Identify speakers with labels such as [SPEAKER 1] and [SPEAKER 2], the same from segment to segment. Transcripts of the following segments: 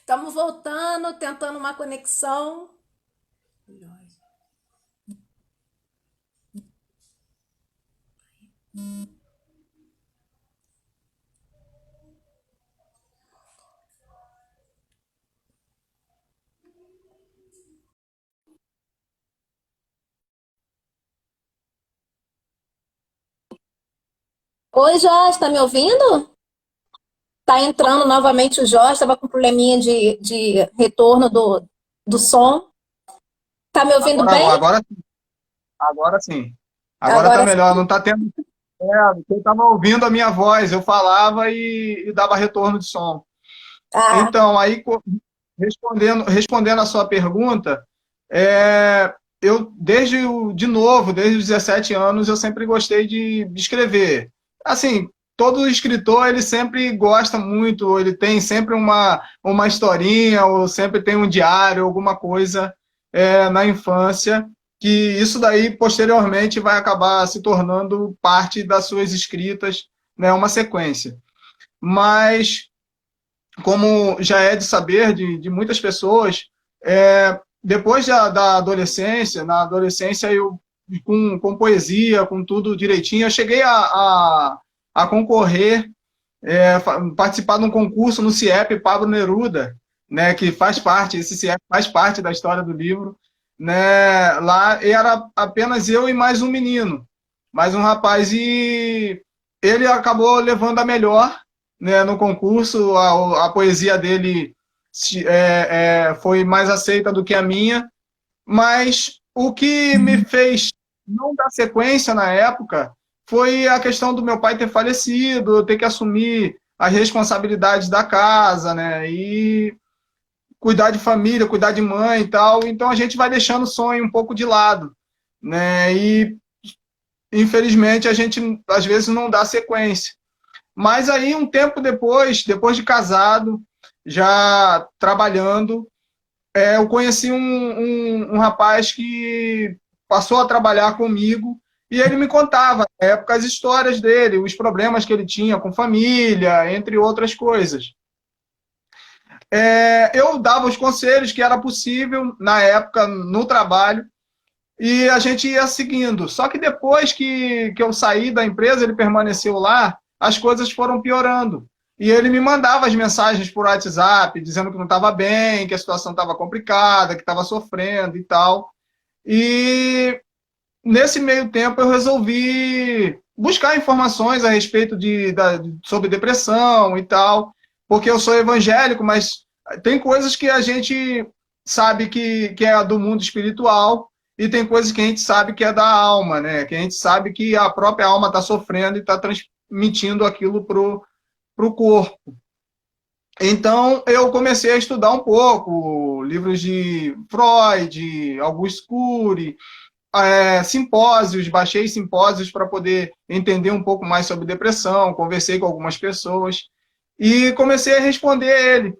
[SPEAKER 1] Estamos voltando, tentando uma conexão. Oi, Jorge, tá me ouvindo? Tá entrando novamente o Jorge, estava com probleminha de retorno do som. Tá me ouvindo
[SPEAKER 2] Agora,
[SPEAKER 1] bem?
[SPEAKER 2] agora, agora sim. Agora tá
[SPEAKER 1] Agora
[SPEAKER 2] melhor.
[SPEAKER 1] sim.
[SPEAKER 2] Não tá tendo. Eu estava ouvindo a minha voz, eu falava e dava retorno de som.
[SPEAKER 1] Ah,
[SPEAKER 2] Então, aí, respondendo a sua pergunta, eu, de novo, desde os 17 anos, eu sempre gostei de escrever. Assim, todo escritor, ele sempre gosta muito, ele tem sempre uma historinha, ou sempre tem um diário, alguma coisa na infância, que isso daí, posteriormente, vai acabar se tornando parte das suas escritas, né, uma sequência. Mas como já é de saber de muitas pessoas, depois da adolescência, na adolescência eu, com poesia, com tudo direitinho, eu cheguei a concorrer, participar de um concurso no CIEP Pablo Neruda, né, que faz parte, esse CIEP faz parte da história do livro, né, lá era apenas eu e mais um menino, mais um rapaz, e ele acabou levando a melhor, né, no concurso, a poesia dele foi mais aceita do que a minha, mas o que me fez não dar sequência na época foi a questão do meu pai ter falecido, eu ter que assumir as responsabilidades da casa, né? E cuidar de família, cuidar de mãe e tal. Então a gente vai deixando o sonho um pouco de lado, né? E infelizmente a gente às vezes não dá sequência. Mas aí um tempo depois de casado, já trabalhando, eu conheci um rapaz que passou a trabalhar comigo e ele me contava, na época, as histórias dele, os problemas que ele tinha com família, entre outras coisas. Eu dava os conselhos que era possível, na época, no trabalho, e a gente ia seguindo. Só que depois que eu saí da empresa, ele permaneceu lá, as coisas foram piorando. E ele me mandava as mensagens por WhatsApp, dizendo que não estava bem, que a situação estava complicada, que estava sofrendo e tal. E nesse meio tempo eu resolvi buscar informações a respeito sobre depressão e tal, porque eu sou evangélico, mas tem coisas que a gente sabe que é do mundo espiritual e tem coisas que a gente sabe que é da alma, né? Que a gente sabe que a própria alma está sofrendo e está transmitindo aquilo pro corpo. Então, eu comecei a estudar um pouco livros de Freud, Augusto Cury, simpósios, baixei simpósios para poder entender um pouco mais sobre depressão, conversei com algumas pessoas e comecei a responder ele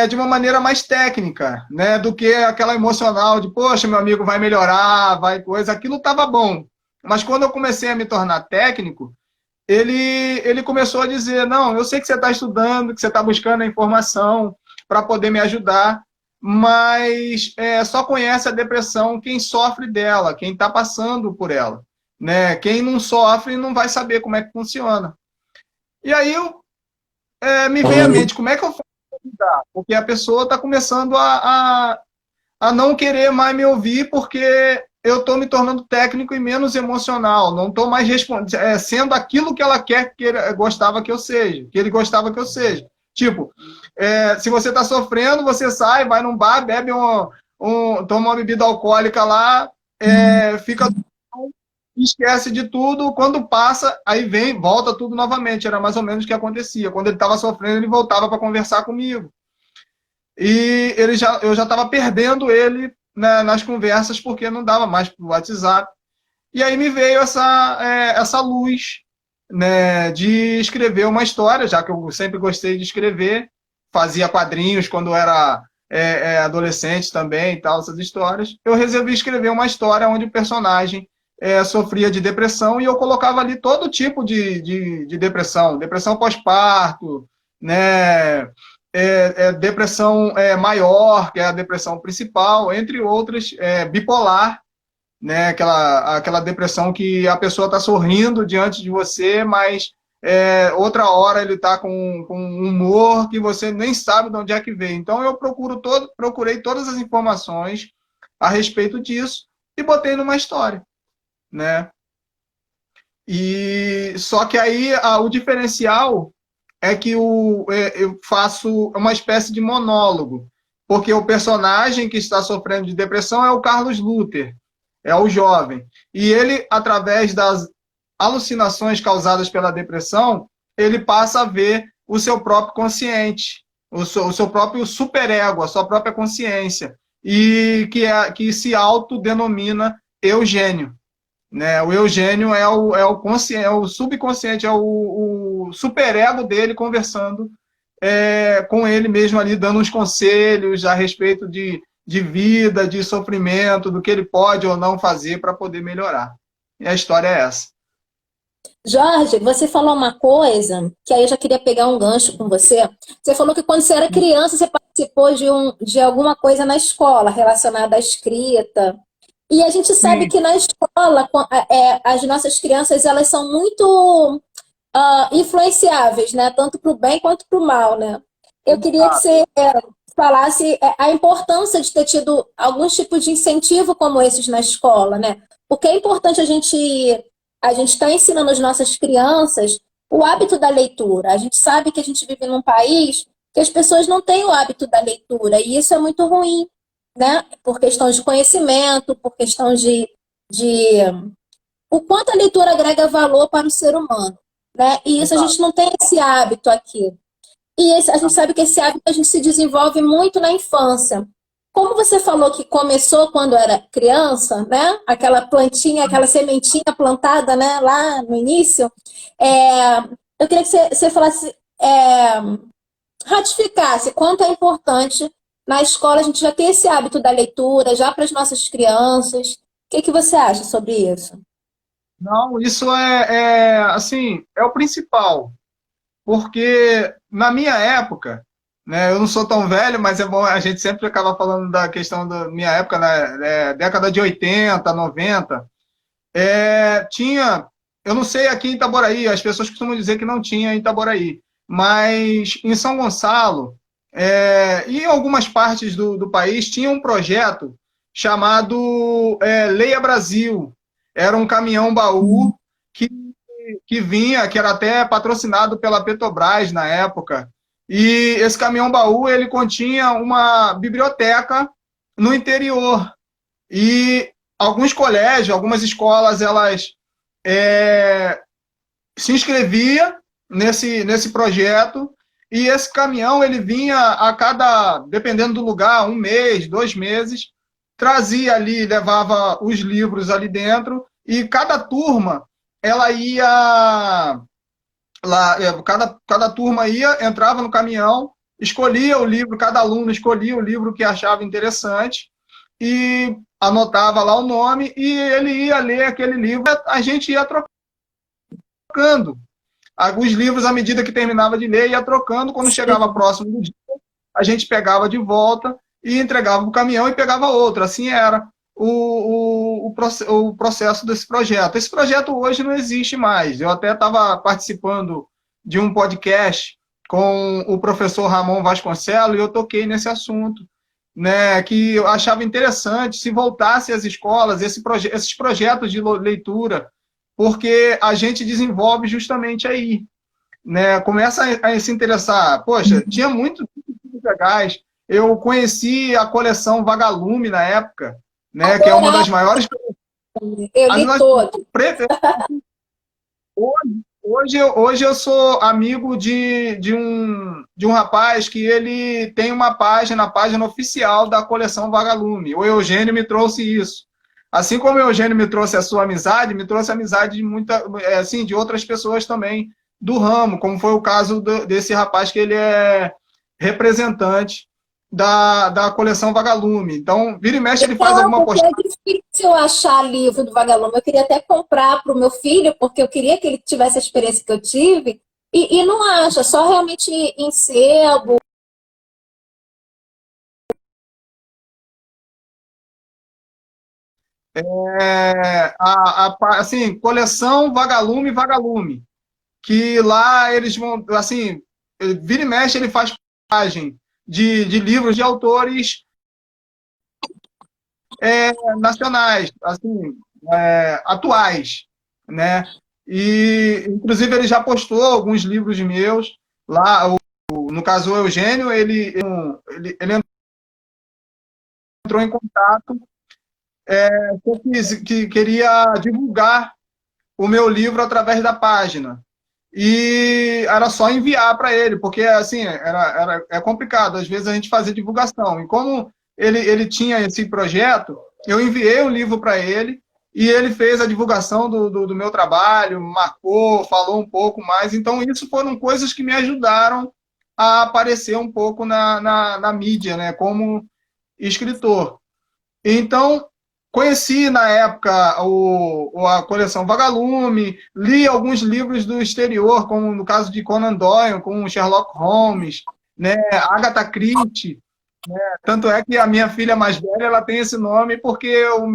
[SPEAKER 2] de uma maneira mais técnica, né, do que aquela emocional de, poxa, meu amigo vai melhorar, vai coisa, aquilo estava bom. Mas quando eu comecei a me tornar técnico, ele começou a dizer, não, eu sei que você está estudando, que você está buscando a informação para poder me ajudar, mas só conhece a depressão quem sofre dela, quem está passando por ela. Né? Quem não sofre não vai saber como é que funciona. E aí me veio à mente, como é que eu faço para ajudar? Porque a pessoa está começando a não querer mais me ouvir porque eu estou me tornando técnico e menos emocional. Não estou mais sendo aquilo que ela quer que ele gostava que eu seja, que ele gostava que eu seja. Tipo, se você está sofrendo, você sai, vai num bar, bebe toma uma bebida alcoólica lá, fica esquece de tudo, quando passa, aí vem, volta tudo novamente. Era mais ou menos o que acontecia. Quando ele estava sofrendo, ele voltava para conversar comigo. E eu já estava perdendo ele, né, nas conversas porque não dava mais para o WhatsApp. E aí me veio essa luz, né, de escrever uma história, já que eu sempre gostei de escrever, fazia quadrinhos quando era adolescente também e tal, essas histórias. Eu resolvi escrever uma história onde o personagem sofria de depressão e eu colocava ali todo tipo de depressão, depressão pós-parto, né, depressão maior, que é a depressão principal, entre outras, bipolar, né? Aquela depressão que a pessoa está sorrindo diante de você, mas outra hora ele está com um humor que você nem sabe de onde é que veio. Então eu procurei todas as informações a respeito disso e botei numa história, né? E só que aí o diferencial é que eu faço uma espécie de monólogo, porque o personagem que está sofrendo de depressão é o Carlos Luther, é o jovem. E ele, através das alucinações causadas pela depressão, ele passa a ver o seu próprio consciente, o seu próprio superego, a sua própria consciência, e que se autodenomina Eugênio. Né? O Eugênio é o subconsciente, é o superego dele conversando com ele mesmo ali, dando uns conselhos a respeito de vida, de sofrimento, do que ele pode ou não fazer para poder melhorar. E a história é essa.
[SPEAKER 1] Jorge, você falou uma coisa que aí eu já queria pegar um gancho com você. Você falou que quando você era criança, você participou de alguma coisa na escola relacionada à escrita. E a gente sabe
[SPEAKER 2] Sim,
[SPEAKER 1] que na escola, as nossas crianças, elas são muito influenciáveis, né? Tanto para o bem quanto para o mal, né? Eu queria que você falasse a importância de ter tido alguns tipos de incentivo como esses na escola, né? Porque é importante a gente estar ensinando as nossas crianças o hábito da leitura. A gente sabe que a gente vive num país que as pessoas não têm o hábito da leitura, e isso é muito ruim, né? Por questão de conhecimento, por questão de o quanto a leitura agrega valor para o ser humano, né? E isso a gente
[SPEAKER 2] exato.
[SPEAKER 1] não tem esse hábito aqui. E a gente sabe que esse hábito a gente se desenvolve muito na infância. Como você falou que começou quando era criança, né? Aquela plantinha, aquela sementinha plantada, né? Lá no início, eu queria que você falasse, ratificasse quanto é importante na escola a gente já ter esse hábito da leitura, já para as nossas crianças. O que você acha sobre isso?
[SPEAKER 2] Não, isso assim, é o principal. Porque na minha época, né, eu não sou tão velho, mas é bom, a gente sempre acaba falando da questão da minha época, né, década de 80, 90, tinha, eu não sei aqui em Itaboraí, as pessoas costumam dizer que não tinha em Itaboraí, mas em São Gonçalo e em algumas partes do país tinha um projeto chamado Leia Brasil. Era um caminhão baú que que vinha, que era até patrocinado pela Petrobras na época. E esse caminhão baú, ele continha uma biblioteca no interior. E alguns colégios, algumas escolas, elas se inscreviam nesse projeto, e esse caminhão, ele vinha a cada, dependendo do lugar, um mês, 2 meses, trazia ali, levava os livros ali dentro, e cada turma, ela ia lá, cada turma entrava no caminhão, escolhia o livro, cada aluno escolhia o livro que achava interessante e anotava lá o nome e ele ia ler aquele livro. A gente ia trocando os livros à medida que terminava de ler, ia trocando. Quando chegava próximo do dia, a gente pegava de volta e entregava o caminhão e pegava outro. Assim era o processo desse projeto. Esse projeto hoje não existe mais. Eu até estava participando de um podcast com o professor Ramon Vasconcelos e eu toquei nesse assunto, né, que eu achava interessante se voltasse às escolas esses projetos de leitura, porque a gente desenvolve justamente aí, né, começa a se interessar. Poxa, tinha muitos livros legais. Eu conheci a coleção Vagalume na época, né, que é uma
[SPEAKER 1] Adorava,
[SPEAKER 2] das maiores.
[SPEAKER 1] eu
[SPEAKER 2] As
[SPEAKER 1] li
[SPEAKER 2] nós
[SPEAKER 1] todo.
[SPEAKER 2] hoje eu sou amigo de um rapaz que ele tem uma página, a página oficial da coleção Vagalume. O Eugênio me trouxe isso. Assim como o Eugênio me trouxe a sua amizade, me trouxe a amizade assim, de outras pessoas também do ramo, como foi o caso desse rapaz que ele é representante da coleção Vagalume. Então, vira e mexe, ele faz
[SPEAKER 1] Não,
[SPEAKER 2] alguma
[SPEAKER 1] porque é
[SPEAKER 2] postagem.
[SPEAKER 1] difícil achar livro do Vagalume. Eu queria até comprar para o meu filho, porque eu queria que ele tivesse a experiência que eu tive, e não acha, só realmente em sebo.
[SPEAKER 2] assim, coleção Vagalume, Vagalume, que lá eles vão, assim, vira e mexe, ele faz página de livros de autores nacionais, assim, atuais, né? E, inclusive, ele já postou alguns livros meus lá. No caso, o Eugênio, ele entrou em contato que queria divulgar o meu livro através da página. E era só enviar para ele, porque assim, é complicado, às vezes, a gente fazer divulgação. E como ele tinha esse projeto, eu enviei um livro para ele e ele fez a divulgação do meu trabalho, marcou, falou um pouco mais. Então, isso foram coisas que me ajudaram a aparecer um pouco na mídia, né, como escritor. Então, conheci na época a coleção Vagalume, li alguns livros do exterior, como no caso de Conan Doyle, com Sherlock Holmes, né, Agatha Christie. Tanto é que a minha filha mais velha ela tem esse nome porque eu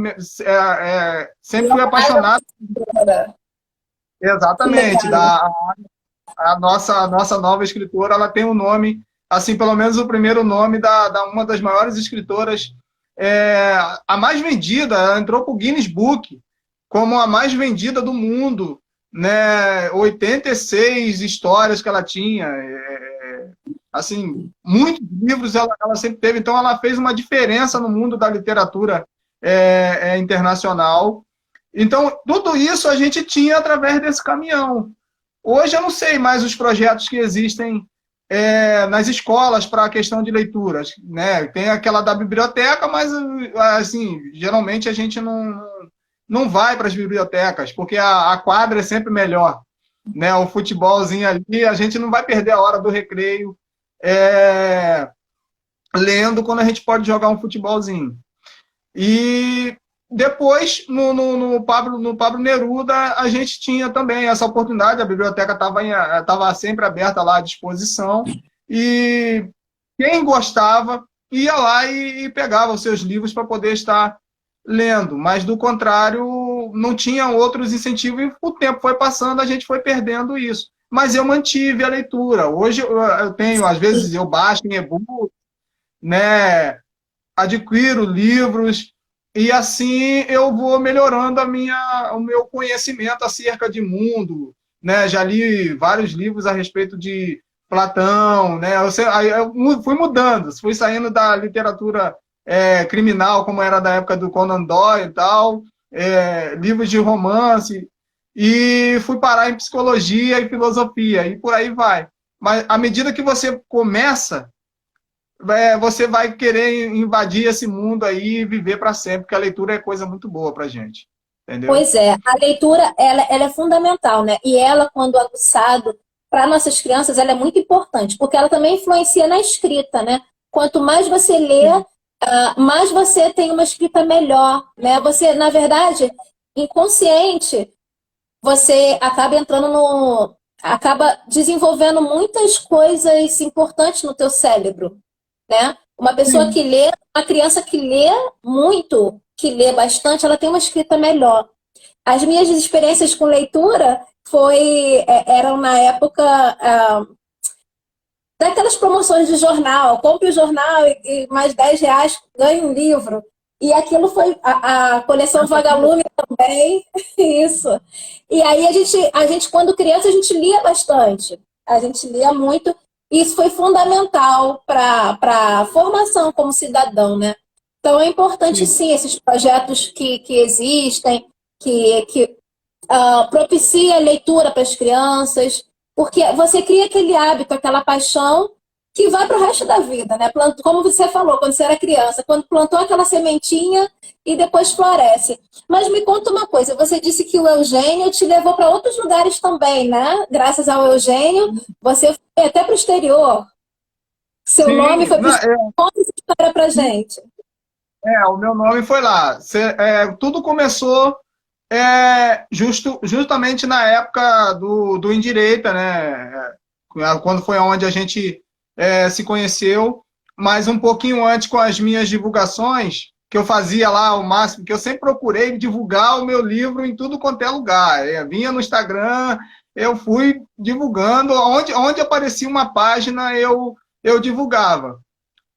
[SPEAKER 2] sempre fui apaixonado. Exatamente. A nossa nova escritora ela tem um nome, assim, pelo menos o primeiro nome da uma das maiores escritoras, a mais vendida. Ela entrou para o Guinness Book como a mais vendida do mundo, né? 86 histórias que ela tinha, assim, muitos livros ela sempre teve. Então ela fez uma diferença no mundo da literatura internacional. Então tudo isso a gente tinha através desse caminhão. Hoje eu não sei mais os projetos que existem nas escolas para a questão de leituras, né? Tem aquela da biblioteca, mas assim, geralmente a gente não vai para as bibliotecas, porque a quadra é sempre melhor, né? O futebolzinho ali, a gente não vai perder a hora do recreio lendo quando a gente pode jogar um futebolzinho. E depois, no Pablo Neruda, a gente tinha também essa oportunidade, a biblioteca estava sempre aberta lá à disposição, e quem gostava ia lá e pegava os seus livros para poder estar lendo, mas do contrário, não tinha outros incentivos, e o tempo foi passando, a gente foi perdendo isso. Mas eu mantive a leitura. Hoje eu tenho, às vezes eu baixo em e-book, né? Adquiro livros, e assim eu vou melhorando o meu conhecimento acerca de mundo, né? Já li vários livros a respeito de Platão, né? Aí eu fui mudando, fui saindo da literatura criminal, como era da época do Conan Doyle e tal, livros de romance, e fui parar em psicologia e filosofia, e por aí vai. Mas à medida que você começa, você vai querer invadir esse mundo aí e viver para sempre, porque a leitura é coisa muito boa para gente, entendeu?
[SPEAKER 1] Pois é, a leitura ela é fundamental, né? E ela, quando aguçado, para nossas crianças, ela é muito importante, porque ela também influencia na escrita, né? Quanto mais você lê, mais você tem uma escrita melhor, né? Você, na verdade, inconsciente, você acaba acaba desenvolvendo muitas coisas importantes no teu cérebro, né? Uma pessoa
[SPEAKER 2] Sim.
[SPEAKER 1] que lê, uma criança que lê muito, que lê bastante, ela tem uma escrita melhor. As minhas experiências com leitura eram na época daquelas promoções de jornal. Compre o jornal e mais R$ 10 ganhe um livro. E aquilo foi a coleção Vagalume também, isso. E aí a gente, quando criança, a gente lia bastante. A gente lia muito. E isso foi fundamental para a formação como cidadão, né? Então é importante, sim, esses projetos que existem, que propicia a leitura para as crianças, porque você cria aquele hábito, aquela paixão que vai para o resto da vida, né? Como você falou, quando você era criança, quando plantou aquela sementinha e depois floresce. Mas me conta uma coisa, você disse que o Eugênio te levou para outros lugares também, né? Graças ao Eugênio, você foi até para o exterior. Seu
[SPEAKER 2] Sim,
[SPEAKER 1] nome foi para o exterior. Conta essa história para gente.
[SPEAKER 2] o meu nome foi lá. Tudo começou justamente na época do Indireita, né? Quando foi onde a gente se conheceu, mas um pouquinho antes, com as minhas divulgações, que eu fazia lá o máximo, que eu sempre procurei divulgar o meu livro em tudo quanto é lugar. Eu vinha no Instagram, eu fui divulgando, onde aparecia uma página, eu divulgava.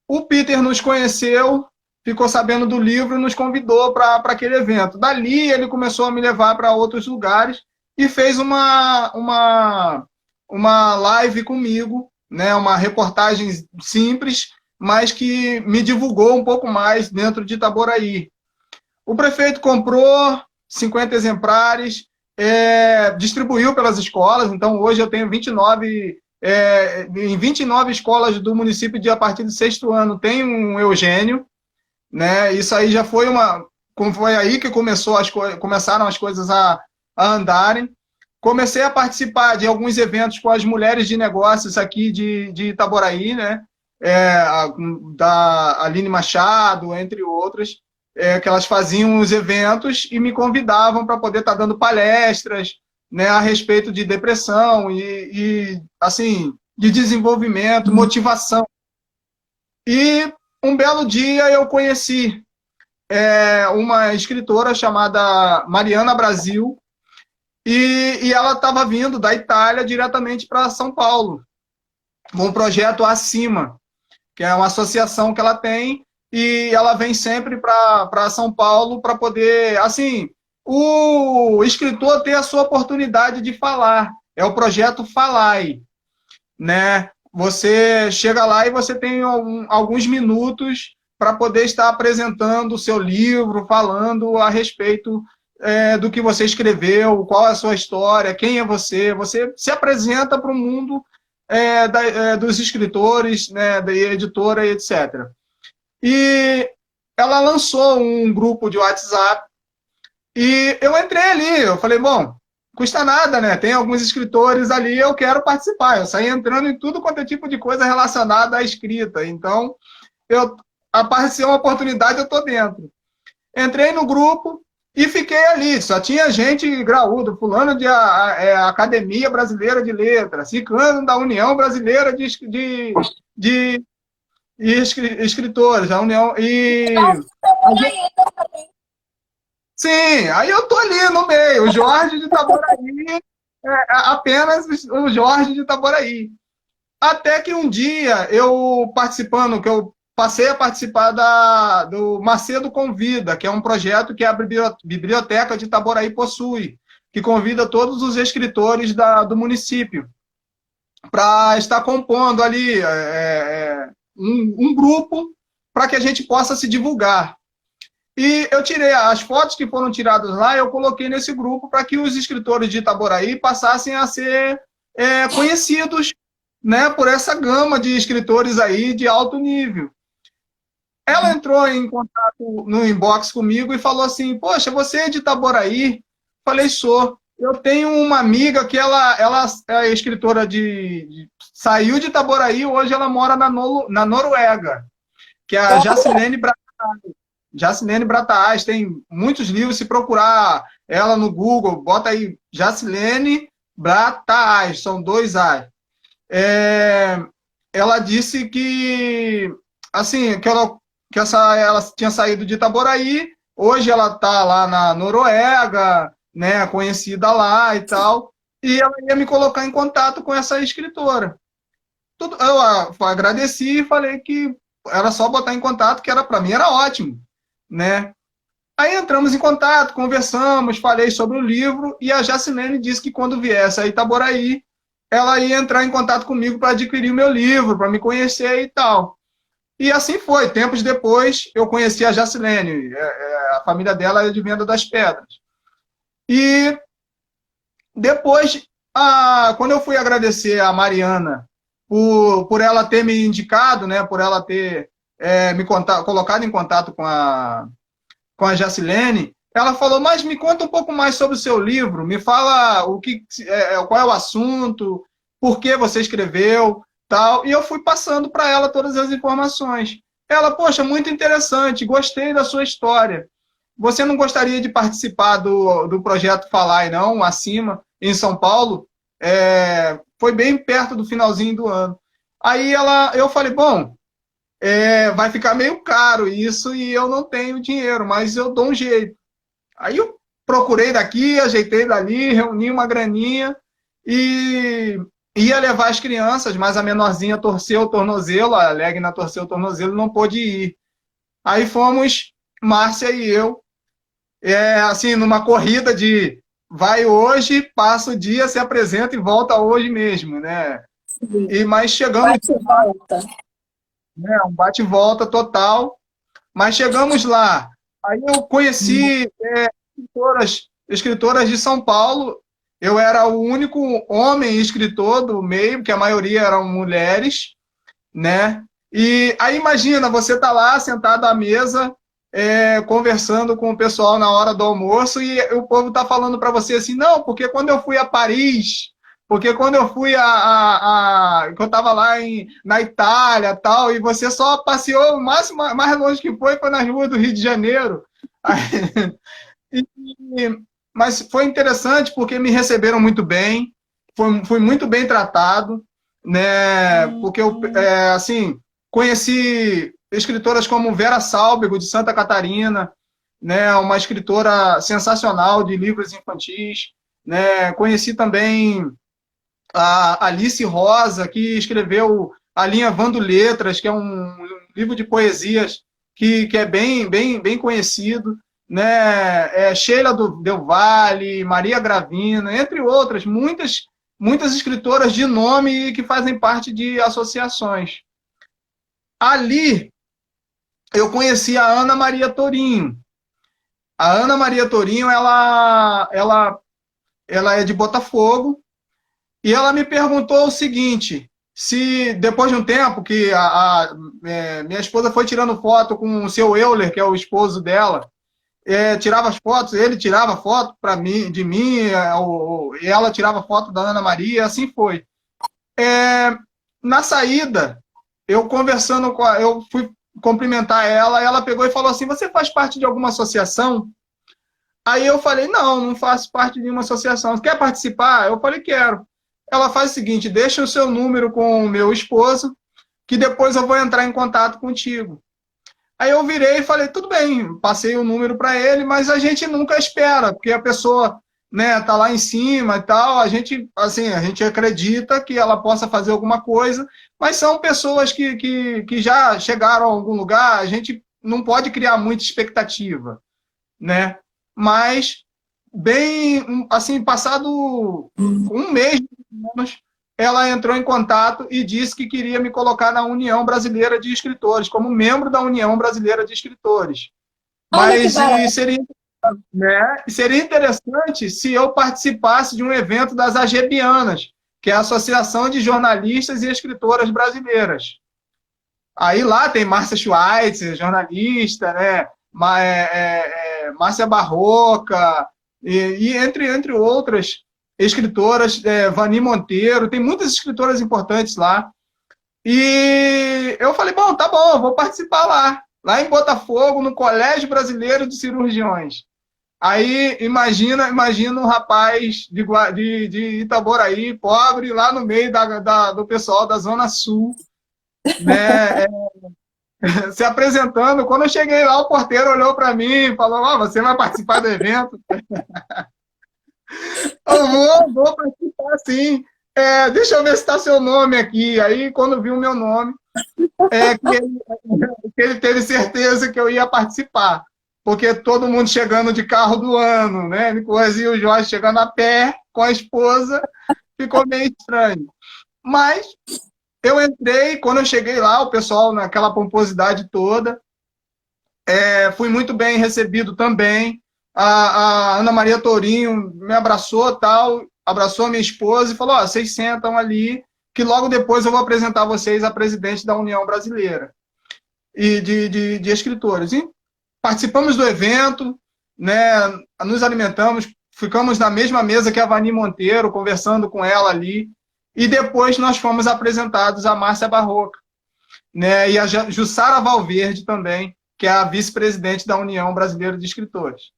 [SPEAKER 2] O Peter nos conheceu, ficou sabendo do livro e nos convidou para aquele evento. Dali ele começou a me levar para outros lugares e fez uma live comigo, né, uma reportagem simples, mas que me divulgou um pouco mais dentro de Itaboraí. O prefeito comprou 50 exemplares, distribuiu pelas escolas, então hoje eu tenho 29, em 29 escolas do município de a partir do 6º ano tem um Eugênio, né? Isso aí já foi foi aí que começaram as coisas a andarem. Comecei a participar de alguns eventos com as mulheres de negócios aqui de Itaboraí, né? Da Aline Machado, entre outras, que elas faziam os eventos e me convidavam para poder estar dando palestras, né, a respeito de depressão e assim, de desenvolvimento, motivação. E um belo dia eu conheci uma escritora chamada Mariana Brasil, e ela estava vindo da Itália diretamente para São Paulo, com o projeto Acima, que é uma associação que ela tem, e ela vem sempre para São Paulo para poder, assim, o escritor ter a sua oportunidade de falar. É o projeto Falai, né? Você chega lá e você tem alguns minutos para poder estar apresentando o seu livro, falando a respeito do que você escreveu, qual é a sua história, quem é você. Você se apresenta para o mundo dos escritores, né, da editora, etc. E ela lançou um grupo de WhatsApp e eu entrei ali. Eu falei, bom, custa nada, né? Tem alguns escritores ali, eu quero participar. Eu saí entrando em tudo quanto é tipo de coisa relacionada à escrita. Então, apareceu uma oportunidade, eu estou dentro. Entrei no grupo e fiquei ali. Só tinha gente graúda, fulano de Academia Brasileira de Letras, ciclano da União Brasileira de Escritores, a União. Sim, aí eu tô ali no meio, o Jorge de Itaboraí, apenas o Jorge de Itaboraí. Até que um dia, que eu passei a participar do Macedo Convida, que é um projeto que a Biblioteca de Itaboraí possui, que convida todos os escritores do município para estar compondo ali um grupo para que a gente possa se divulgar. E eu tirei as fotos que foram tiradas lá, eu coloquei nesse grupo para que os escritores de Itaboraí passassem a ser conhecidos, né, por essa gama de escritores aí de alto nível. Ela entrou em contato no inbox comigo e falou assim, poxa, você é de Itaboraí? Falei, sou. Eu tenho uma amiga que ela é escritora saiu de Itaboraí, hoje ela mora na Noruega, que é a Jacilene Brataas. Jacilene Brataas tem muitos livros, se procurar ela no Google, bota aí Jacilene Brataas, são 2 A's. Ela disse que, assim, ela tinha saído de Itaboraí, hoje ela está lá na Noruega, né, conhecida lá e tal, e ela ia me colocar em contato com essa escritora. Eu agradeci e falei que era só botar em contato, que para mim era ótimo, né? Aí entramos em contato, conversamos, falei sobre o livro, e a Jacilene disse que quando viesse a Itaboraí, ela ia entrar em contato comigo para adquirir o meu livro, para me conhecer e tal. E assim foi. Tempos depois, eu conheci a Jacilene. A família dela é de Venda das Pedras. E depois, quando eu fui agradecer a Mariana por ela ter me indicado, né, por ela ter colocado em contato com a Jacilene, ela falou, mas me conta um pouco mais sobre o seu livro, me fala qual é o assunto, por que você escreveu, tal. E eu fui passando para ela todas as informações. Ela, poxa, muito interessante, gostei da sua história. Você não gostaria de participar do projeto Falai, não, acima, em São Paulo? Foi bem perto do finalzinho do ano. Aí eu falei, bom, vai ficar meio caro isso e eu não tenho dinheiro, mas eu dou um jeito. Aí eu procurei daqui, ajeitei dali, reuni uma graninha e ia levar as crianças, mas a menorzinha torceu o tornozelo, a Legna torceu o tornozelo e não pôde ir. Aí fomos, Márcia e eu, assim, numa corrida de vai hoje, passa o dia, se apresenta e volta hoje mesmo, né? Mas chegamos,
[SPEAKER 1] Bate e volta.
[SPEAKER 2] né, um bate e volta total, mas chegamos lá. Aí eu conheci escritoras de São Paulo. Eu era o único homem escritor do meio, porque a maioria eram mulheres, né? E aí imagina, você tá lá sentado à mesa, conversando com o pessoal na hora do almoço e o povo tá falando para você assim, não, porque quando eu fui a Paris, porque quando eu fui que eu tava lá na Itália, tal, e você só passeou o máximo mais longe que foi nas ruas do Rio de Janeiro. Aí, mas foi interessante porque me receberam muito bem, fui muito bem tratado, né? Porque eu, assim, conheci escritoras como Vera Sálbego, de Santa Catarina, né? Uma escritora sensacional de livros infantis, né? Conheci também a Alice Rosa, que escreveu a linha Vando Letras, que é um livro de poesias que é bem conhecido, né? Sheila Del Valle, Maria Gravina, entre outras, muitas escritoras de nome que fazem parte de associações. Ali eu conheci a Ana Maria Torinho. A Ana Maria Torinho, ela é de Botafogo, e ela me perguntou o seguinte, se depois de um tempo que minha esposa foi tirando foto com o seu Euler, que é o esposo dela, tirava as fotos, ele tirava foto de mim, e ela tirava foto da Ana Maria, assim foi. Na saída, eu fui cumprimentar ela, e ela pegou e falou assim, você faz parte de alguma associação? Aí eu falei, não faço parte de nenhuma associação. Quer participar? Eu falei, quero. Ela faz o seguinte, deixa o seu número com o meu esposo, que depois eu vou entrar em contato contigo. Aí eu virei e falei, tudo bem, passei o número para ele, mas a gente nunca espera, porque a pessoa, né, tá lá em cima e tal, a gente acredita que ela possa fazer alguma coisa, mas são pessoas que já chegaram a algum lugar, a gente não pode criar muita expectativa, né? Mas, bem, assim, passado um mês, ela entrou em contato e disse que queria me colocar na União Brasileira de Escritores, como membro da União Brasileira de Escritores.
[SPEAKER 1] Olha que
[SPEAKER 2] Mas seria interessante se eu participasse de um evento das Agebianas, que é a Associação de Jornalistas e Escritoras Brasileiras. Aí lá tem Márcia Schweitzer, jornalista, né? Márcia Barroca, e entre outras escritoras, Vani Monteiro, tem muitas escritoras importantes lá. E eu falei, bom, tá bom, eu vou participar lá em Botafogo, no Colégio Brasileiro de Cirurgiões. Aí, imagina um rapaz de Itaboraí, pobre, lá no meio do pessoal da Zona Sul, né, se apresentando. Quando eu cheguei lá, o porteiro olhou para mim e falou, você vai participar do evento? Eu vou participar sim. Deixa eu ver se está seu nome aqui. Aí, quando viu o meu nome, que ele teve certeza que eu ia participar. Porque todo mundo chegando de carro do ano, né? Nicolas e o Jorge chegando a pé com a esposa, ficou meio estranho. Mas eu entrei, quando eu cheguei lá, o pessoal naquela pomposidade toda, fui muito bem recebido também. A Ana Maria Tourinho me abraçou, abraçou a minha esposa e falou, vocês sentam ali, que logo depois eu vou apresentar vocês a presidente da União Brasileira e de escritores. E participamos do evento, né, nos alimentamos, ficamos na mesma mesa que a Vani Monteiro, conversando com ela ali, e depois nós fomos apresentados a Márcia Barroca, né, e a Jussara Valverde também, que é a vice-presidente da União Brasileira de Escritores.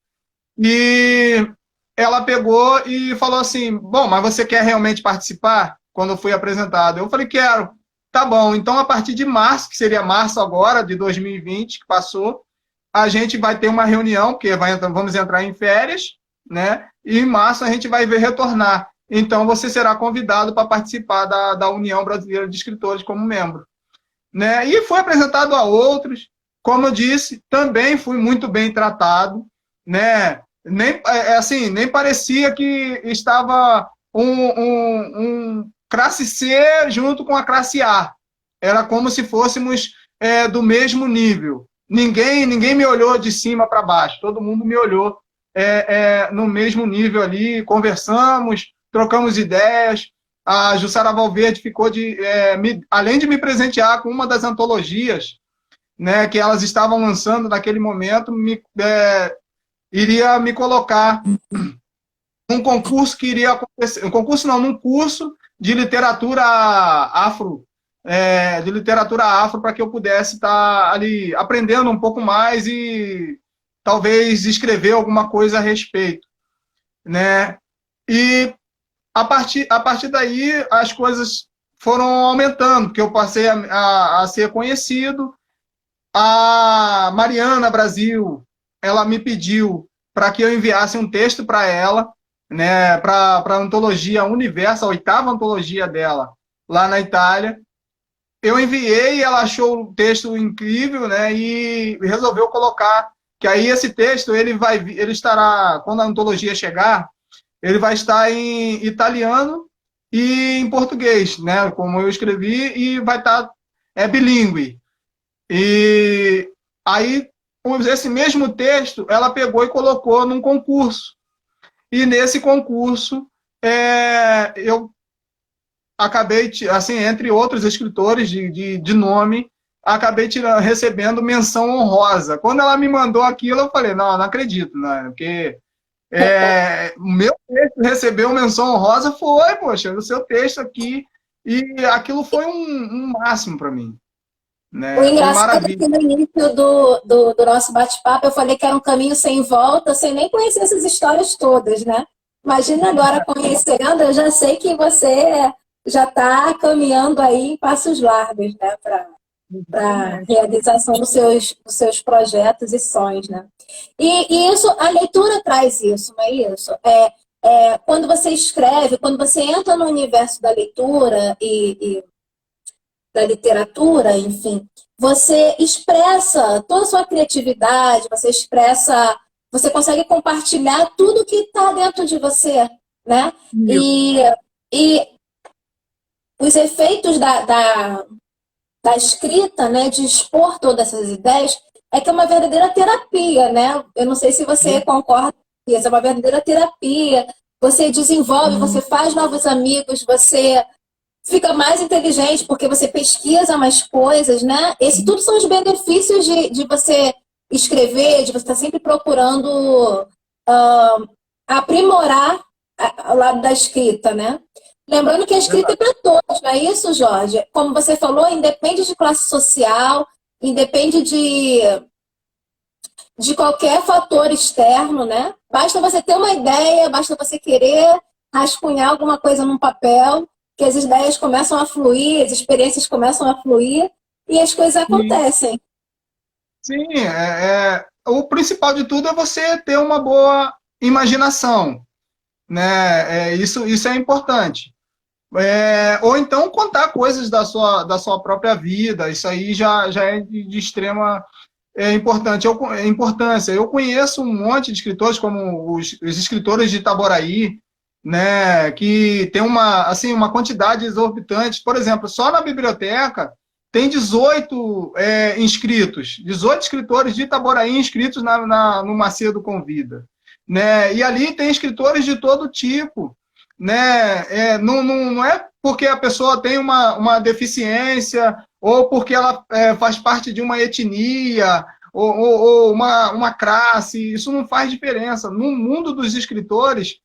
[SPEAKER 2] E ela pegou e falou assim, bom, mas você quer realmente participar? Quando eu fui apresentado. Eu falei, quero. tá bom, então a partir de março, que seria março agora, de 2020, que passou, a gente vai ter uma reunião, porque vamos entrar em férias, né? E em março a gente vai ver retornar. Então você será convidado para participar da União Brasileira de Escritores como membro. Né? E foi apresentado a outros, como eu disse, também fui muito bem tratado, né? Nem parecia que estava um classe C junto com a classe A. Era como se fôssemos do mesmo nível. Ninguém me olhou de cima para baixo, todo mundo me olhou no mesmo nível ali, conversamos, trocamos ideias. A Jussara Valverde ficou além de me presentear com uma das antologias, né, que elas estavam lançando naquele momento, iria me colocar num concurso que iria acontecer, num curso de literatura afro, para que eu pudesse estar ali aprendendo um pouco mais e talvez escrever alguma coisa a respeito, né? E a partir daí as coisas foram aumentando, porque eu passei a ser conhecido. A Mariana Brasil, ela me pediu para que eu enviasse um texto para ela, né, para a antologia Universo, a 8ª antologia dela, lá na Itália. Eu enviei, ela achou o texto incrível, né, e resolveu colocar, que aí esse texto ele estará, quando a antologia chegar, ele vai estar em italiano e em português, né, como eu escrevi, e vai estar bilíngue. E aí, esse mesmo texto, ela pegou e colocou num concurso. E nesse concurso, eu acabei, assim, entre outros escritores de nome, acabei recebendo menção honrosa. Quando ela me mandou aquilo, eu falei, não acredito, né? Porque o meu texto recebeu menção honrosa, poxa, o seu texto aqui, e aquilo foi um máximo para mim.
[SPEAKER 1] O
[SPEAKER 2] Né? Foi
[SPEAKER 1] engraçado é
[SPEAKER 2] maravilha.
[SPEAKER 1] que no início do nosso bate-papo eu falei que era um caminho sem volta, sem nem conhecer essas histórias todas, né? Imagina agora conhecendo, eu já sei que você já está caminhando aí em passos largos, né? Para realização dos seus projetos e sonhos, né? E isso, a leitura traz isso, não é isso? Quando você escreve, quando você entra no universo da leitura e da literatura, enfim, você expressa toda a sua criatividade, você consegue compartilhar tudo que está dentro de você, né? E os efeitos da escrita, né, de expor todas essas ideias, é que é uma verdadeira terapia, né? Eu não sei se você concorda com isso, é uma verdadeira terapia. Você desenvolve, você faz novos amigos, você fica mais inteligente porque você pesquisa mais coisas, né? Esse tudo são os benefícios de você escrever, de você estar sempre procurando aprimorar o lado da escrita, né? Lembrando que a escrita é para todos, não é isso, Jorge? Como você falou, independe de classe social, independe de qualquer fator externo, né? Basta você ter uma ideia, basta você querer rascunhar alguma coisa num papel, que as ideias começam a fluir, as experiências começam a fluir e as coisas acontecem.
[SPEAKER 2] Sim, o principal de tudo é você ter uma boa imaginação, né? Isso é importante. Ou então contar coisas da sua própria vida, isso aí já é de extrema importância. Eu conheço um monte de escritores, como os escritores de Itaboraí, né, que tem uma quantidade exorbitante. Por exemplo, só na biblioteca tem 18 inscritos, 18 escritores de Itaboraí inscritos no Macedo Convida. Né? E ali tem escritores de todo tipo. Né? Não é porque a pessoa tem uma deficiência ou porque ela faz parte de uma etnia ou uma classe, isso não faz diferença. No mundo dos escritores,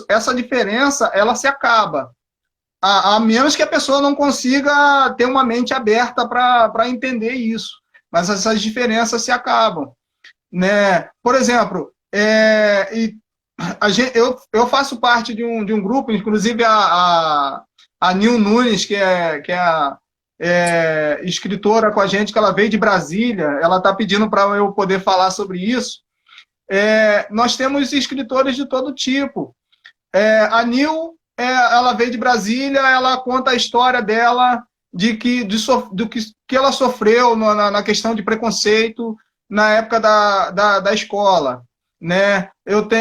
[SPEAKER 2] essa diferença ela se acaba, a menos que a pessoa não consiga ter uma mente aberta para entender isso, mas essas diferenças se acabam. Né? Por exemplo, eu faço parte de um grupo, inclusive a a Nil Nunes, que é escritora com a gente, que ela veio de Brasília, ela está pedindo para eu poder falar sobre isso. Nós temos escritores de todo tipo. A Nil, ela veio de Brasília, ela conta a história dela, do que ela sofreu na questão de preconceito na época da escola. Né?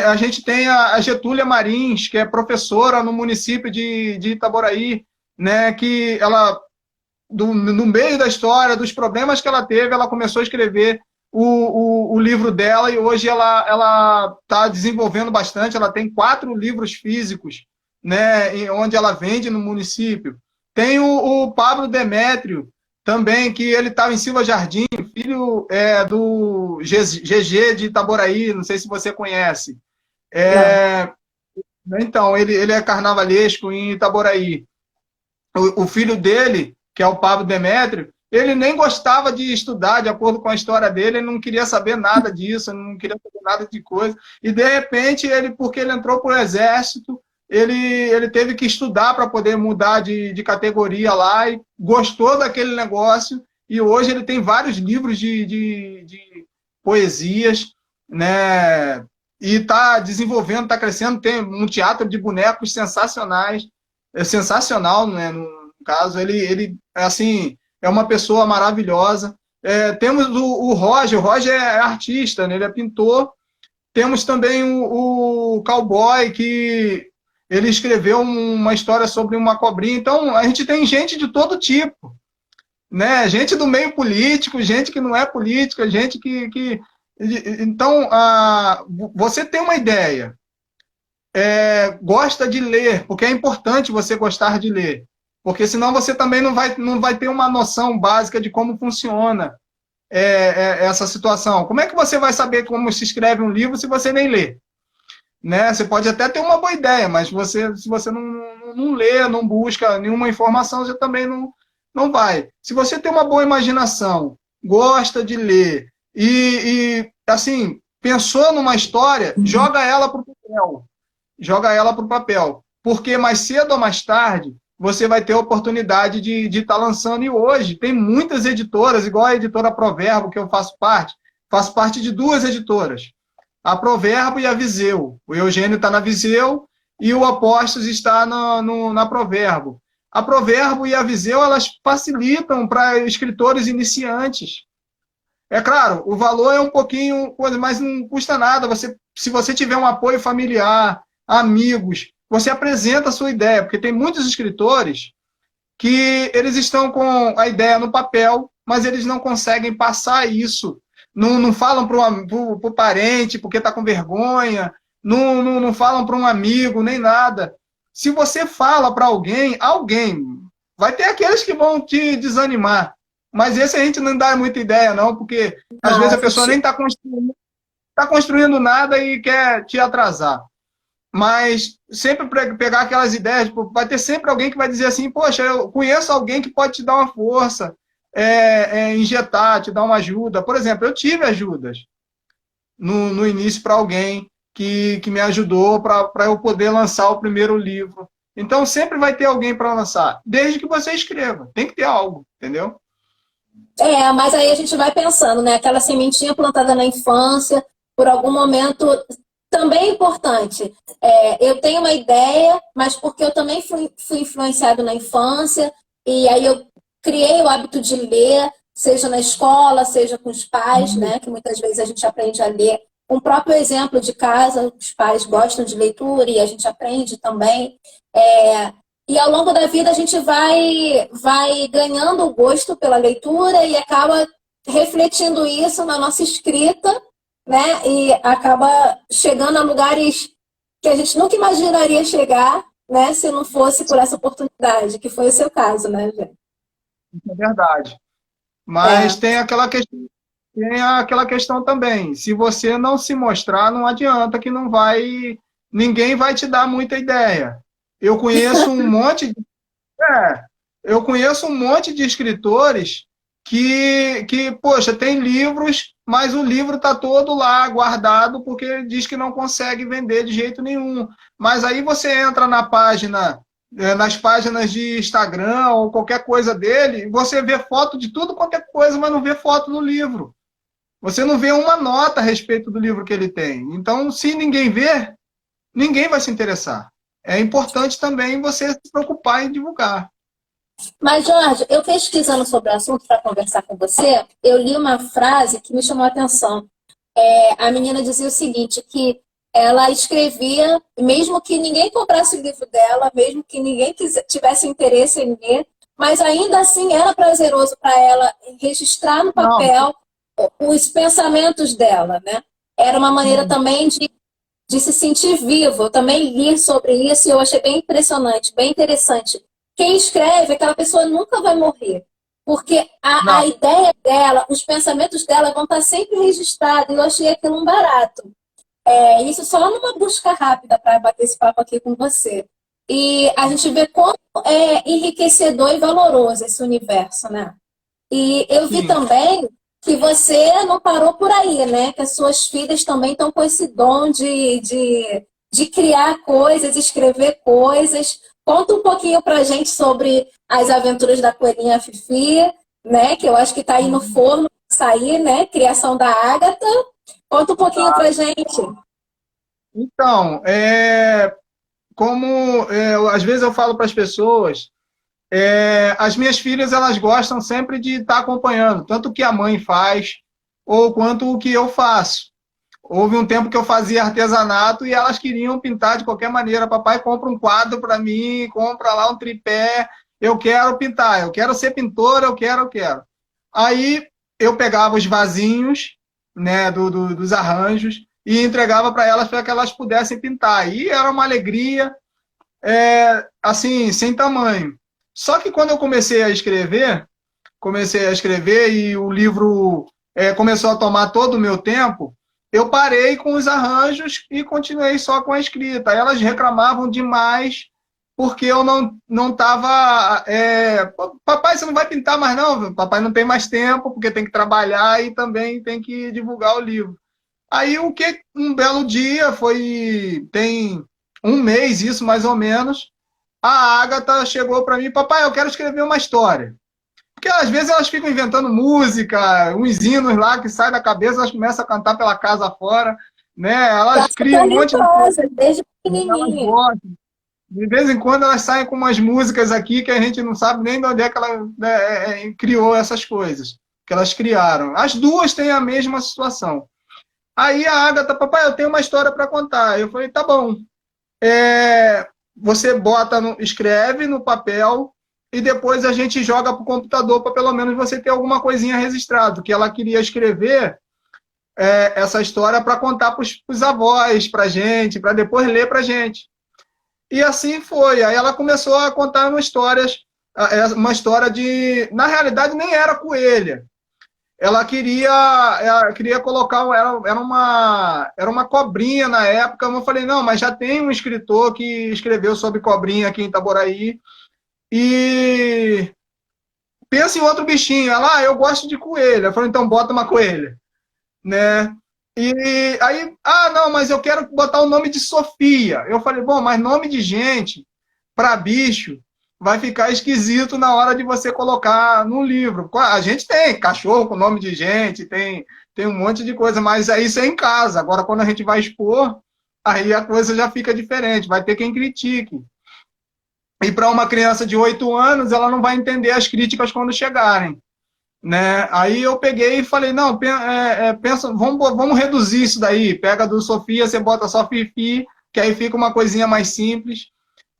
[SPEAKER 2] A gente tem a Getúlia Marins, que é professora no município de Itaboraí, né? Que ela, no meio da história, dos problemas que ela teve, ela começou a escrever o livro dela, e hoje ela está desenvolvendo bastante. Ela tem 4 livros físicos, né, onde ela vende no município. Tem o Pablo Demétrio, também, que ele estava em Silva Jardim, filho do GG de Itaboraí, não sei se você conhece. Então, ele é carnavalesco em Itaboraí. O filho dele, que é o Pablo Demétrio, ele nem gostava de estudar, de acordo com a história dele, ele não queria saber nada disso, não queria saber nada de coisa. E, de repente, porque ele entrou para o Exército, ele teve que estudar para poder mudar de categoria lá, e gostou daquele negócio, e hoje ele tem vários livros de poesias, né? E está desenvolvendo, está crescendo, tem um teatro de bonecos sensacionais, sensacional, né? No caso, ele assim, é uma pessoa maravilhosa. Temos o Roger é artista, né? Ele é pintor. Temos também o Cowboy, que ele escreveu uma história sobre uma cobrinha. Então, a gente tem gente de todo tipo, né? Gente do meio político, gente que não é política, gente que... Então, você tem uma ideia, gosta de ler, porque é importante você gostar de ler, porque senão você também não vai ter uma noção básica de como funciona essa situação. Como é que você vai saber como se escreve um livro se você nem lê? Né? Você pode até ter uma boa ideia, mas se você não lê, não busca nenhuma informação, você também não vai. Se você tem uma boa imaginação, gosta de ler e assim, pensou numa história, joga ela para o papel. Joga ela para o papel. Porque mais cedo ou mais tarde, você vai ter a oportunidade de estar lançando. E hoje tem muitas editoras, igual a editora Proverbo, que eu faço parte de 2 editoras. A Proverbo e a Viseu. O Eugênio está na Viseu e o Apostos está na Proverbo. A Proverbo e a Viseu, elas facilitam para escritores iniciantes. É claro, o valor é um pouquinho, mas não custa nada. Se você tiver um apoio familiar, amigos, você apresenta a sua ideia, porque tem muitos escritores que eles estão com a ideia no papel, mas eles não conseguem passar isso. Não falam para o parente porque está com vergonha, não falam para um amigo, nem nada. Se você fala para alguém, vai ter aqueles que vão te desanimar. Mas esse a gente não dá muita ideia, não, porque às vezes a pessoa nem está construindo nada e quer te atrasar. Mas sempre pegar aquelas ideias, vai ter sempre alguém que vai dizer assim, poxa, eu conheço alguém que pode te dar uma força, injetar, te dar uma ajuda. Por exemplo, eu tive ajudas no início para alguém que me ajudou para eu poder lançar o primeiro livro. Então, sempre vai ter alguém para lançar, desde que você escreva. Tem que ter algo, entendeu?
[SPEAKER 1] Mas aí a gente vai pensando, né? Aquela sementinha plantada na infância, por algum momento, também é importante. Eu tenho uma ideia, mas porque eu também fui influenciado na infância, e aí eu criei o hábito de ler, seja na escola, seja com os pais, né? Que muitas vezes a gente aprende a ler. Com o próprio exemplo de casa, os pais gostam de leitura e a gente aprende também. E ao longo da vida a gente vai ganhando o gosto pela leitura e acaba refletindo isso na nossa escrita, né? E acaba chegando a lugares que a gente nunca imaginaria chegar, né? Se não fosse por essa oportunidade, que foi o seu caso, né, gente?
[SPEAKER 2] Isso é verdade. Mas tem aquela questão também. Se você não se mostrar, não adianta que ninguém vai te dar muita ideia. Eu conheço um monte de escritores que, poxa, tem livros, mas o livro está todo lá guardado porque diz que não consegue vender de jeito nenhum. Mas aí você entra na página nas páginas de Instagram ou qualquer coisa dele, você vê foto de tudo qualquer coisa, mas não vê foto do livro. Você não vê uma nota a respeito do livro que ele tem. Então, se ninguém vê, ninguém vai se interessar. É importante também você se preocupar em divulgar.
[SPEAKER 1] Mas, Jorge, eu pesquisando sobre o assunto para conversar com você, eu li uma frase que me chamou a atenção. A menina dizia o seguinte, que ela escrevia, mesmo que ninguém comprasse o livro dela, mesmo que ninguém tivesse interesse em ler, mas ainda assim era prazeroso para ela registrar no
[SPEAKER 2] Não,
[SPEAKER 1] papel os pensamentos dela, né? Era uma maneira também de se sentir vivo. Eu também li sobre isso e eu achei bem impressionante, bem interessante. Quem escreve, aquela pessoa nunca vai morrer. Porque a
[SPEAKER 2] não.
[SPEAKER 1] ideia dela, os pensamentos dela vão estar sempre registrados. Eu achei aquilo um barato. Isso só numa busca rápida para bater esse papo aqui com você. E a gente vê como é enriquecedor e valoroso esse universo, né? E eu vi
[SPEAKER 2] Sim.
[SPEAKER 1] também que você não parou por aí, né? Que as suas filhas também estão com esse dom de criar coisas, escrever coisas. Conta um pouquinho pra gente sobre as aventuras da coelhinha Fifi, né? Que eu acho que está aí no forno sair, né? Criação da Ágata. Conta um pouquinho pra gente.
[SPEAKER 2] Então, às vezes eu falo para as pessoas, as minhas filhas elas gostam sempre de estar acompanhando, tanto o que a mãe faz, ou quanto o que eu faço. Houve um tempo que eu fazia artesanato e elas queriam pintar de qualquer maneira. Papai compra um quadro para mim, compra lá um tripé, eu quero pintar, eu quero ser pintora, eu quero. Aí eu pegava os vasinhos, né, dos arranjos e entregava para que elas pudessem pintar. E era uma alegria, assim, sem tamanho. Só que quando eu comecei a escrever e o livro começou a tomar todo o meu tempo, eu parei com os arranjos e continuei só com a escrita. Elas reclamavam demais porque eu não estava... papai, você não vai pintar mais não? Papai não tem mais tempo porque tem que trabalhar e também tem que divulgar o livro. Aí um belo dia, tem um mês isso mais ou menos, a Agatha chegou para mim, papai, eu quero escrever uma história. Porque às vezes elas ficam inventando música, uns hinos lá que saem da cabeça, elas começam a cantar pela casa fora, né? Elas
[SPEAKER 1] Nossa,
[SPEAKER 2] criam um monte de coisa,
[SPEAKER 1] talentosa, desde
[SPEAKER 2] elas
[SPEAKER 1] pequenininha.
[SPEAKER 2] gostam. De vez em quando elas saem com umas músicas aqui que a gente não sabe nem de onde é que ela, né, criou essas coisas, que elas criaram. As duas têm a mesma situação. Aí a Agatha, papai, eu tenho uma história para contar. Eu falei, tá bom. Você escreve no papel e depois a gente joga para o computador para pelo menos você ter alguma coisinha registrado, que ela queria escrever essa história para contar para os avós, para a gente, para depois ler para a gente. E assim foi. Aí ela começou a contar uma história de... Na realidade, nem era coelha. Ela queria colocar... Era uma cobrinha na época. Eu falei, não, mas já tem um escritor que escreveu sobre cobrinha aqui em Itaboraí. E pensa em outro bichinho. Ela, eu gosto de coelho. Eu falei, então bota uma coelha. Né? E aí, não, mas eu quero botar o nome de Sofia. Eu falei, bom, mas nome de gente para bicho vai ficar esquisito na hora de você colocar no livro. A gente tem cachorro com nome de gente, tem um monte de coisa, mas isso é em casa. Agora, quando a gente vai expor, aí a coisa já fica diferente, vai ter quem critique. E para uma criança de 8 anos, ela não vai entender as críticas quando chegarem. Né? Aí eu peguei e falei, não, pensa, vamos reduzir isso daí. Pega do Sofia, você bota só Fifi, que aí fica uma coisinha mais simples.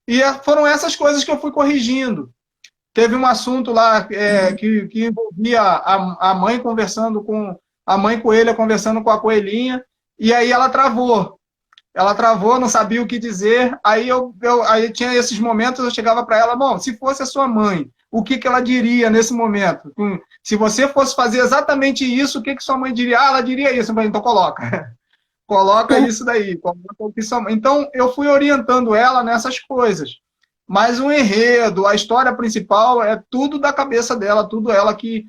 [SPEAKER 2] E foram essas coisas que eu fui corrigindo. Teve um assunto lá que envolvia a mãe conversando com... A mãe coelha conversando com a coelhinha, e aí ela travou. Ela travou, não sabia o que dizer. Aí aí tinha esses momentos, eu chegava para ela, bom, se fosse a sua mãe, o que ela diria nesse momento? Se você fosse fazer exatamente isso, o que sua mãe diria? Ela diria isso. Eu falei, então coloca. Coloca isso daí. Então, eu fui orientando ela nessas coisas. Mas o enredo, a história principal, é tudo da cabeça dela, tudo ela que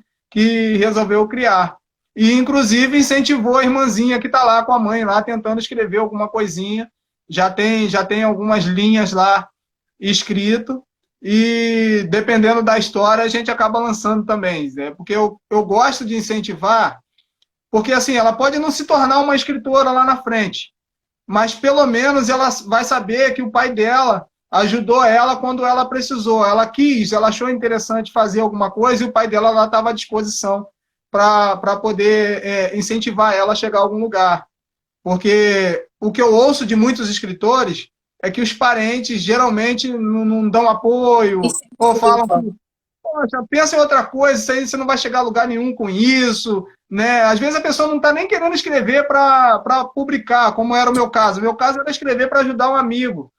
[SPEAKER 2] resolveu criar. E, inclusive, incentivou a irmãzinha que está lá com a mãe, lá tentando escrever alguma coisinha. Já tem algumas linhas lá escrito, e dependendo da história, a gente acaba lançando também, né? Porque eu gosto de incentivar, porque assim, ela pode não se tornar uma escritora lá na frente, mas pelo menos ela vai saber que o pai dela ajudou ela quando ela precisou. Ela quis, ela achou interessante fazer alguma coisa e o pai dela estava à disposição para poder incentivar ela a chegar a algum lugar. Porque o que eu ouço de muitos escritores é que os parentes geralmente não dão apoio, ou falam, poxa, pensa em outra coisa, isso aí você não vai chegar a lugar nenhum com isso, né? Às vezes a pessoa não está nem querendo escrever para publicar, como era o meu caso. O meu caso era escrever para ajudar um amigo.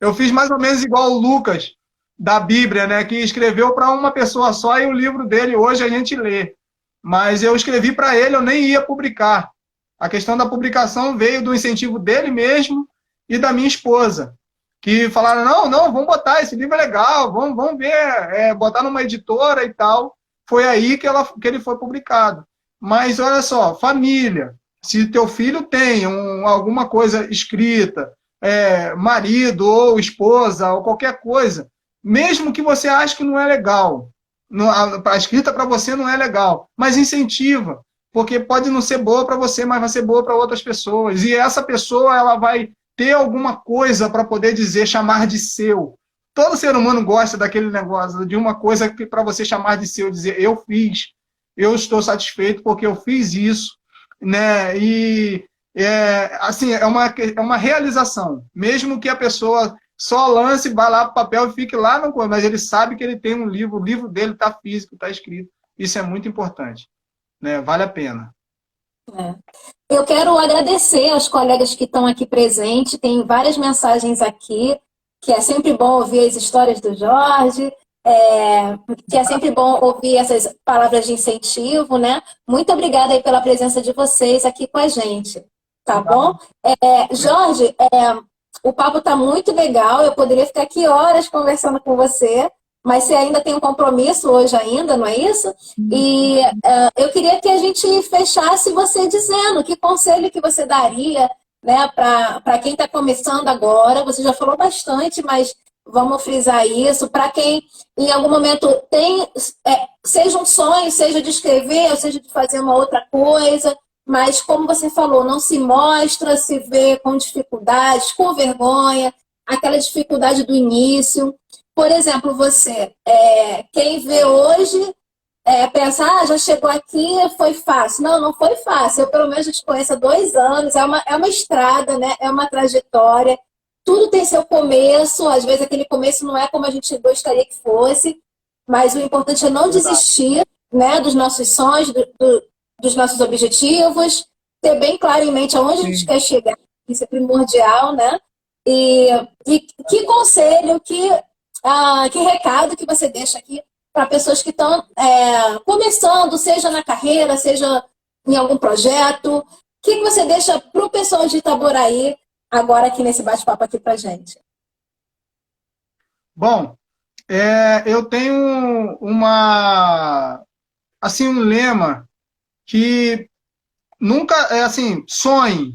[SPEAKER 2] Eu fiz mais ou menos igual o Lucas, da Bíblia, né? Que escreveu para uma pessoa só e o livro dele hoje a gente lê. Mas eu escrevi para ele, eu nem ia publicar. A questão da publicação veio do incentivo dele mesmo e da minha esposa, que falaram, não, vamos botar, esse livro é legal, vamos ver, botar numa editora e tal. Foi aí que ele foi publicado. Mas olha só, família, se teu filho tem alguma coisa escrita, marido ou esposa ou qualquer coisa, mesmo que você ache que não é legal, a escrita para você não é legal, mas incentiva, porque pode não ser boa para você, mas vai ser boa para outras pessoas. E essa pessoa ela vai ter alguma coisa para poder dizer, chamar de seu. Todo ser humano gosta daquele negócio, de uma coisa para você chamar de seu, dizer, eu fiz, eu estou satisfeito porque eu fiz isso, né? E assim, é uma realização. Mesmo que a pessoa só lance, vá lá para o papel e fique lá no... Mas ele sabe que ele tem um livro, o livro dele está físico, está escrito. Isso é muito importante, né? Vale a pena.
[SPEAKER 1] Eu quero agradecer aos colegas que estão aqui presentes. Tem várias mensagens aqui, que é sempre bom ouvir as histórias do Jorge, que é sempre bom ouvir essas palavras de incentivo, né? Muito obrigada aí pela presença de vocês aqui com a gente, tá bom? Jorge, o papo está muito legal, eu poderia ficar aqui horas conversando com você, mas você ainda tem um compromisso hoje ainda, não é isso? E eu queria que a gente fechasse você dizendo que conselho que você daria, né, para quem está começando agora. Você já falou bastante, mas vamos frisar isso. Para quem em algum momento tem, seja um sonho, seja de escrever, ou seja de fazer uma outra coisa, mas como você falou, não se mostra, se vê com dificuldades, com vergonha, aquela dificuldade do início. Por exemplo, você, quem vê hoje, pensa, já chegou aqui, foi fácil. Não, não foi fácil. Eu, pelo menos, te conheço há 2 anos. É uma estrada, né? É uma trajetória. Tudo tem seu começo. Às vezes, aquele começo não é como a gente gostaria que fosse. Mas o importante é não desistir, né, dos nossos sonhos, dos nossos objetivos. Ter bem claro em mente aonde a gente quer chegar. Isso é primordial, né? E que conselho, que recado que você deixa aqui para pessoas que estão começando, seja na carreira, seja em algum projeto? O que você deixa para o pessoal de Itaboraí agora aqui nesse bate-papo aqui para gente?
[SPEAKER 2] Bom, eu tenho um lema que nunca sonhe,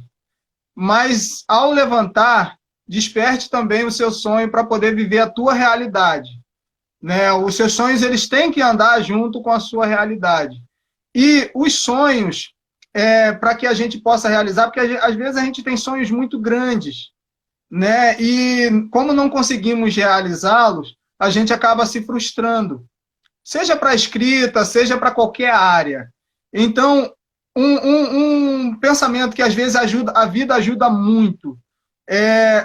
[SPEAKER 2] mas ao levantar, desperte também o seu sonho para poder viver a tua realidade, né? Os seus sonhos eles têm que andar junto com a sua realidade. E os sonhos, para que a gente possa realizar, porque às vezes a gente tem sonhos muito grandes, né? E como não conseguimos realizá-los, a gente acaba se frustrando. Seja para a escrita, seja para qualquer área. Então, um pensamento que às vezes a vida ajuda muito.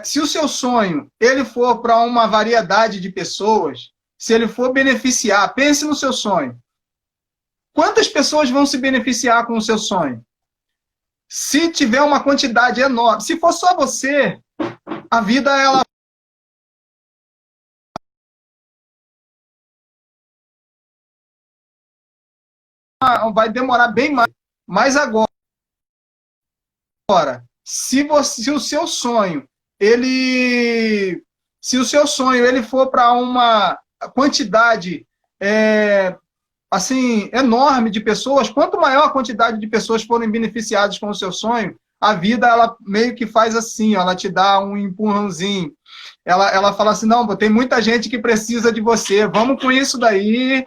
[SPEAKER 2] Se o seu sonho ele for para uma variedade de pessoas, se ele for beneficiar, pense no seu sonho. Quantas pessoas vão se beneficiar com o seu sonho? Se tiver uma quantidade enorme, se for só você, a vida ela vai demorar bem mais. Mas agora, se o seu sonho ele for para uma quantidade enorme de pessoas, quanto maior a quantidade de pessoas forem beneficiadas com o seu sonho, a vida ela meio que faz assim, ela te dá um empurrãozinho. ela fala assim, não, tem muita gente que precisa de você, vamos com isso daí,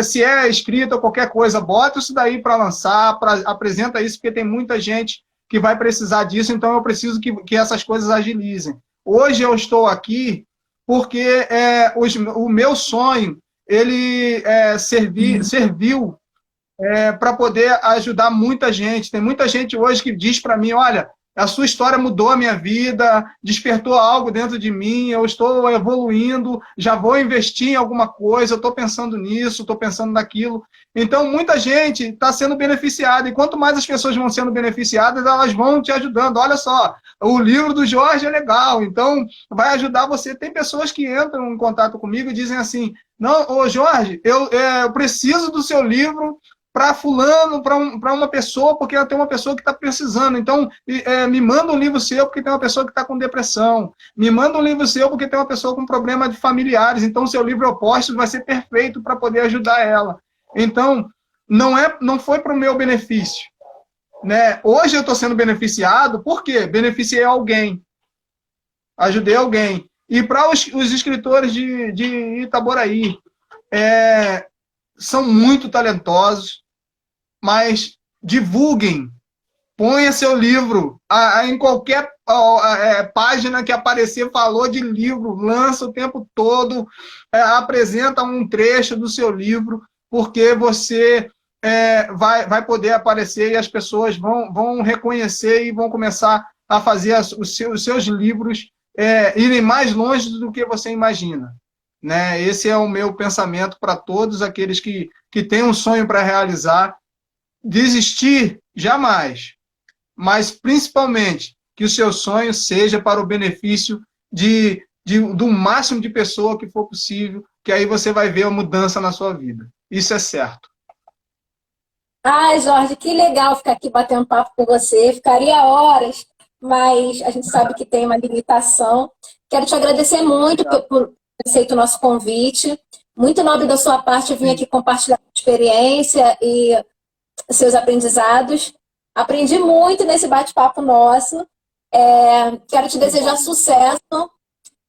[SPEAKER 2] se é escrita ou qualquer coisa, bota isso daí para lançar, apresenta isso, porque tem muita gente que vai precisar disso, então eu preciso que essas coisas agilizem. Hoje eu estou aqui porque o meu sonho, ele serviu para poder ajudar muita gente. Tem muita gente hoje que diz para mim, olha, a sua história mudou a minha vida, despertou algo dentro de mim, eu estou evoluindo, já vou investir em alguma coisa, eu estou pensando nisso, estou pensando naquilo. Então, muita gente está sendo beneficiada, e quanto mais as pessoas vão sendo beneficiadas, elas vão te ajudando. Olha só, o livro do Jorge é legal, então vai ajudar você. Tem pessoas que entram em contato comigo e dizem assim, não, ô Jorge, eu preciso do seu livro para fulano, para uma pessoa, porque tem uma pessoa que está precisando. Então, me manda um livro seu porque tem uma pessoa que está com depressão. Me manda um livro seu porque tem uma pessoa com problema de familiares. Então, seu livro oposto vai ser perfeito para poder ajudar ela. Então, não foi para o meu benefício. Né? Hoje eu estou sendo beneficiado, por quê? Beneficiei alguém. Ajudei alguém. E para os escritores de Itaboraí, são muito talentosos, mas divulguem, ponha seu livro em qualquer página que aparecer, falou de livro, lança o tempo todo, apresenta um trecho do seu livro, porque você vai poder aparecer e as pessoas vão reconhecer e vão começar a fazer os seus livros irem mais longe do que você imagina. Né? Esse é o meu pensamento para todos aqueles que têm um sonho para realizar. Desistir, jamais. Mas, principalmente, que o seu sonho seja para o benefício do máximo de pessoa que for possível, que aí você vai ver a mudança na sua vida. Isso é certo.
[SPEAKER 1] Ai, Jorge, que legal ficar aqui batendo papo com você. Ficaria horas, mas a gente sabe que tem uma limitação. Quero te agradecer muito por aceito o nosso convite. Muito nobre da sua parte vir aqui compartilhar a experiência e seus aprendizados. Aprendi muito nesse bate-papo nosso. Quero te desejar sucesso.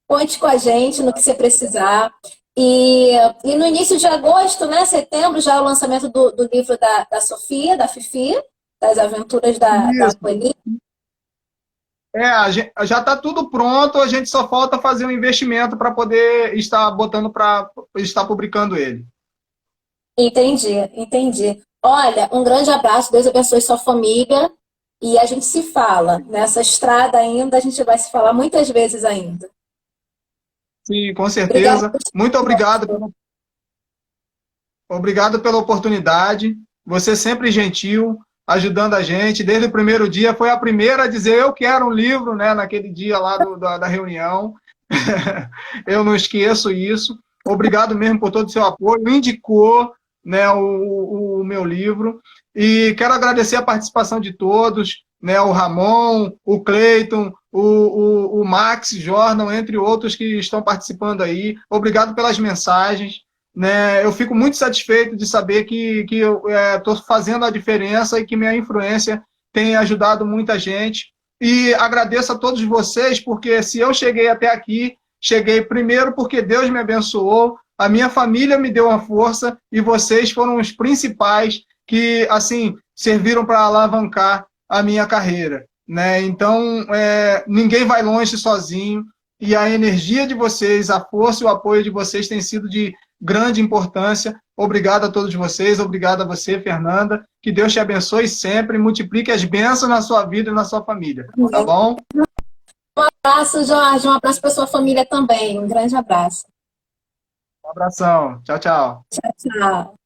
[SPEAKER 1] Conte com a gente no que você precisar. E no início de agosto, né, setembro, já é o lançamento do livro da Sofia, da Fifi, das aventuras da Coelhinha.
[SPEAKER 2] Já está tudo pronto, a gente só falta fazer um investimento para poder estar estar publicando ele.
[SPEAKER 1] Entendi. Olha, um grande abraço, Deus abençoe sua família e a gente se fala. Nessa estrada ainda, a gente vai se falar muitas vezes ainda.
[SPEAKER 2] Sim, com certeza. Muito obrigado. Obrigado pela oportunidade. Você sempre gentil, ajudando a gente. Desde o primeiro dia, foi a primeira a dizer eu quero um livro, né, naquele dia lá da reunião. Eu não esqueço isso. Obrigado mesmo por todo o seu apoio. Indicou, né, o meu livro. E quero agradecer a participação de todos, né, o Ramon, o Cleiton, o Max Jordan, entre outros que estão participando aí. Obrigado pelas mensagens. Né, eu fico muito satisfeito de saber que eu estou fazendo a diferença e que minha influência tem ajudado muita gente. E agradeço a todos vocês, porque se eu cheguei até aqui, cheguei primeiro porque Deus me abençoou, a minha família me deu uma força e vocês foram os principais que, assim, serviram para alavancar a minha carreira. Né? Então, ninguém vai longe sozinho e a energia de vocês, a força e o apoio de vocês tem sido de grande importância. Obrigado a todos vocês, obrigado a você, Fernanda. Que Deus te abençoe sempre, multiplique as bênçãos na sua vida e na sua família. Tá bom?
[SPEAKER 1] Um abraço, Jorge. Um abraço para sua família também. Um grande abraço.
[SPEAKER 2] Um abração. Tchau, tchau.
[SPEAKER 1] Tchau.